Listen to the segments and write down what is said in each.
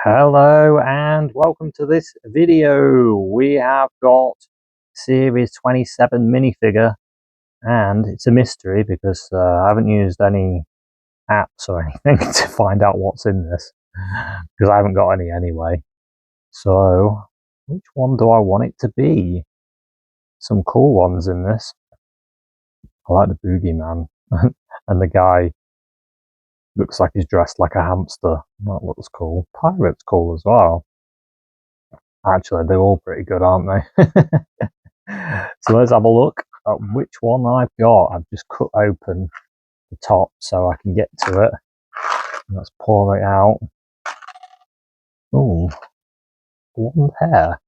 Hello and welcome to this video. We have got Series 27 minifigure, and it's a mystery because I haven't used any apps or anything to find out what's in this because I haven't got any anyway. So which one do I want it to be? Some cool ones in this. I like the boogeyman and the guy looks like he's dressed like a hamster. That looks cool. Pirate's cool as well. Actually, they're all pretty good, aren't they? So let's have a look at which one I've got. I've just cut open the top so I can get to it. Let's pour it out. Oh, blonde hair.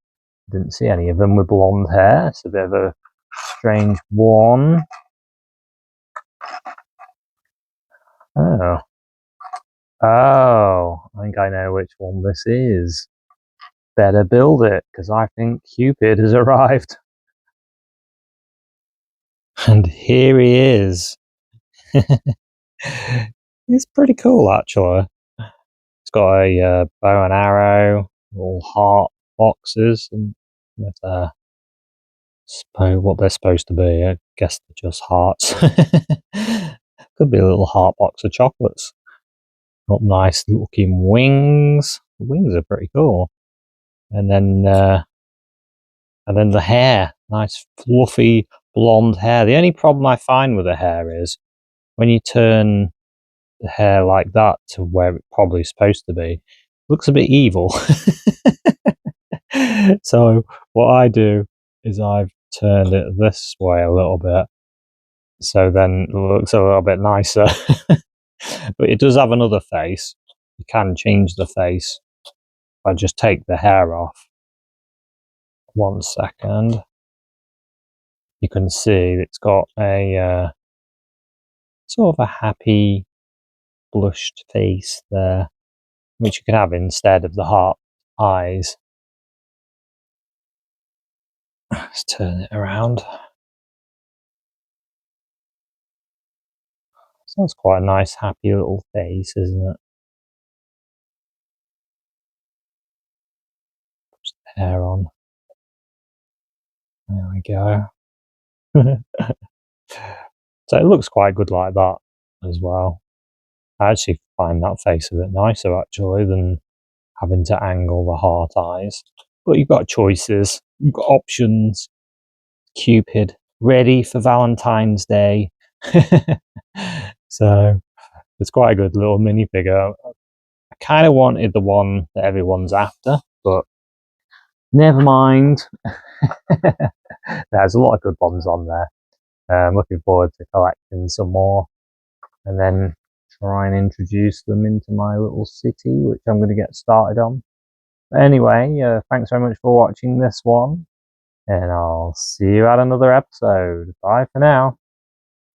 Didn't see any of them with blonde hair. It's a bit of a strange one. Oh. Oh, I think I know which one this is. Better build it, because I think Cupid has arrived. And here he is. It's pretty cool, actually. It's got a bow and arrow, little heart boxes, and what they're supposed to be. I guess they're just hearts. Could be a little heart box of chocolates. Got nice looking wings. The wings are pretty cool. And then the hair, nice fluffy blonde hair. The only problem I find with the hair is when you turn the hair like that to where it probably is supposed to be, it looks a bit evil. So what I do is I've turned it this way a little bit, so then it looks a little bit nicer. But it does have another face. You can change the face if I just take the hair off. 1 second. You can see it's got a sort of a happy blushed face there, which you can have instead of the heart eyes. Let's turn it around. So that's quite a nice happy little face, isn't it? Put the hair on. There we go. So it looks quite good like that as well. I actually find that face a bit nicer actually than having to angle the heart eyes. But you've got choices, you've got options. Cupid, ready for Valentine's Day. So it's quite a good little minifigure. I kind of wanted the one that everyone's after, but never mind. There's a lot of good ones on there. I'm looking forward to collecting some more and then try and introduce them into my little city, which I'm going to get started on. But anyway, thanks very much for watching this one, and I'll see you at another episode. Bye for now.